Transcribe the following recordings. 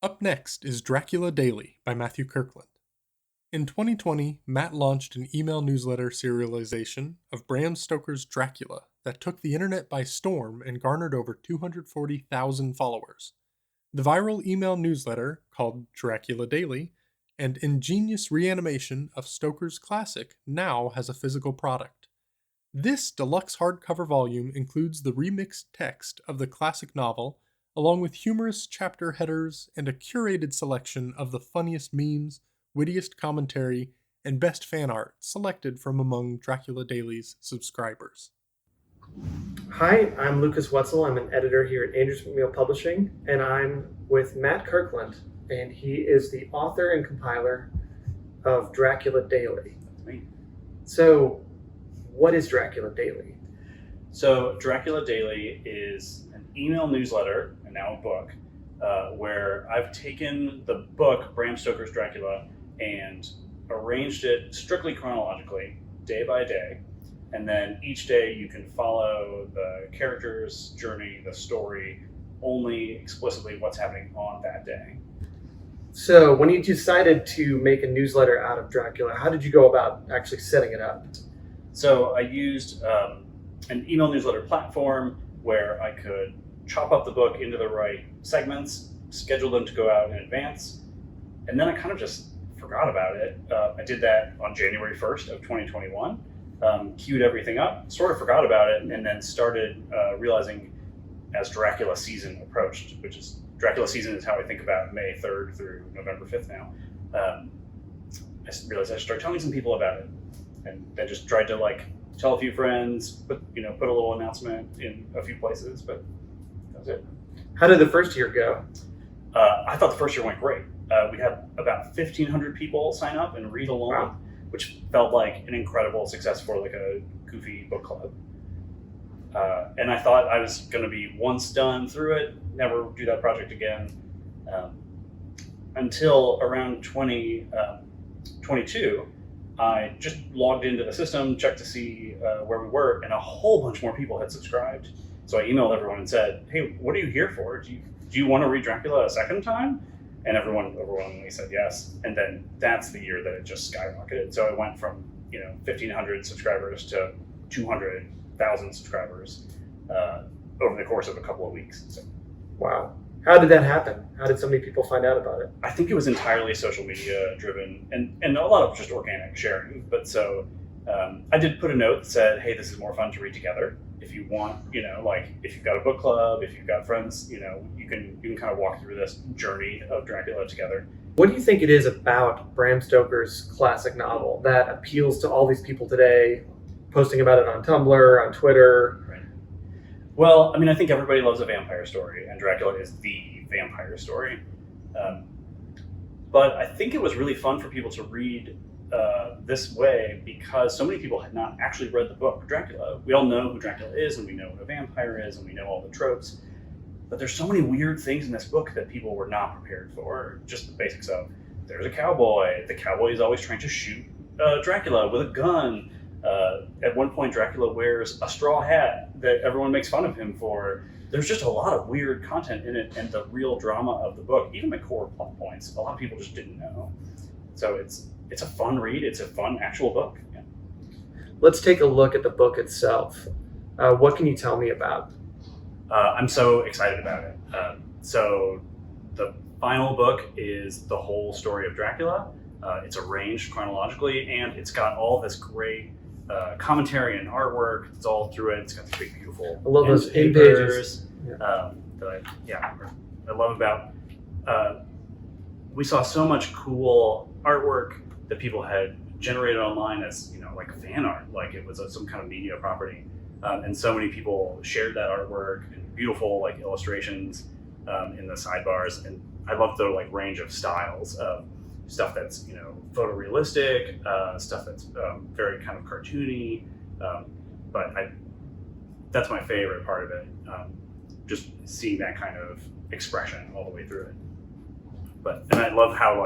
Up next is Dracula Daily by Matthew Kirkland. In 2020, Matt launched an email newsletter serialization of Bram Stoker's Dracula that took the internet by storm and garnered over 240,000 followers. The viral email newsletter, called Dracula Daily, an ingenious reanimation of Stoker's classic, now has a physical product. This deluxe hardcover volume includes the remixed text of the classic novel, along with humorous chapter headers and a curated selection of the funniest memes, wittiest commentary, and best fan art selected from among Dracula Daily's subscribers. Hi, I'm Lucas Wetzel. I'm an editor here at Andrews McMeel Publishing, and I'm with Matt Kirkland, and he is the author and compiler of Dracula Daily. That's me. So, what is Dracula Daily? So Dracula Daily is an email newsletter, and now a book, where I've taken the book, Bram Stoker's Dracula, and arranged it strictly chronologically, day by day. And then each day you can follow the character's journey, the story, only explicitly what's happening on that day. So, when you decided to make a newsletter out of Dracula, how did you go about actually setting it up? So I used an email newsletter platform where I could chop up the book into the right segments, schedule them to go out in advance, and then I kind of just forgot about it. I did that on January 1st of 2021, queued everything up, sort of forgot about it, and then started realizing as Dracula season approached, which is Dracula season is how I think about May 3rd through November 5th now. I realized I should start telling some people about it. And then just tried to tell a few friends, put a little announcement in a few places, but that was it. How did the first year go? I thought the first year went great. We had about 1,500 people sign up and read along, Wow. which felt like an incredible success for like a goofy book club. And I thought I was going to be once done through it, never do that project again, until around 2022. I just logged into the system, checked to see where we were, and a whole bunch more people had subscribed. So I emailed everyone and said, "Hey, what are you here for? Do you want to read Dracula a second time?" And everyone overwhelmingly said yes. And then that's the year that it just skyrocketed. So it went from 1,500 subscribers to 200,000 subscribers over the course of a couple of weeks. So, Wow. How did that happen? How did so many people find out about it? I think it was entirely social media driven and a lot of just organic sharing. But so I did put a note that said, "Hey, this is more fun to read together. If you want, if you've got a book club, if you've got friends, you can kind of walk through this journey of Dracula together." What do you think it is about Bram Stoker's classic novel that appeals to all these people today, posting about it on Tumblr, on Twitter? Right. Well, I think everybody loves a vampire story, and Dracula is the vampire story. But I think it was really fun for people to read this way because so many people had not actually read the book Dracula. We all know who Dracula is, and we know what a vampire is, and we know all the tropes. But there's so many weird things in this book that people were not prepared for. Just the basics of, there's a cowboy. The cowboy is always trying to shoot Dracula with a gun. At one point, Dracula wears a straw hat that everyone makes fun of him for. There's just a lot of weird content in it, and the real drama of the book, even the core plot points, a lot of people just didn't know. So it's a fun read. It's a fun actual book. Yeah. Let's take a look at the book itself. What can you tell me about? I'm so excited about it. So the final book is the whole story of Dracula. It's arranged chronologically, and it's got all this great commentary and artwork. It's all through it. It's got these big, beautiful I love those end pages. that I love about. We saw so much cool artwork that people had generated online as like fan art, like it was some kind of media property, and so many people shared that artwork and beautiful illustrations in the sidebars. And I love the range of styles of stuff that's photorealistic, stuff that's very kind of cartoony, but that's my favorite part of it, just seeing that kind of expression all the way through it. And I love how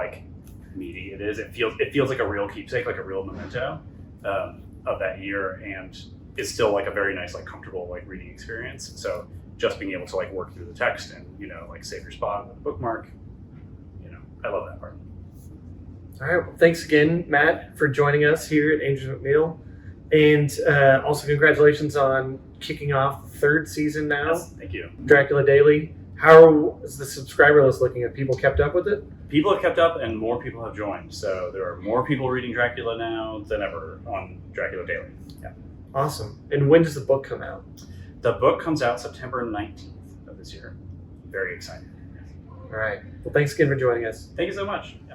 meaty it is. It feels like a real keepsake, like a real memento of that year, and it's still a very nice comfortable reading experience. So just being able to work through the text and save your spot with a bookmark, I love that part. All right. Well, thanks again, Matt, for joining us here at Andrews McMeel. And also congratulations on kicking off the third season now. Yes, thank you. Dracula Daily. How is the subscriber list looking? Have people kept up with it? People have kept up and more people have joined. So there are more people reading Dracula now than ever on Dracula Daily. Yeah. Awesome. And when does the book come out? The book comes out September 19th of this year. Very exciting. All right. Well, thanks again for joining us. Thank you so much.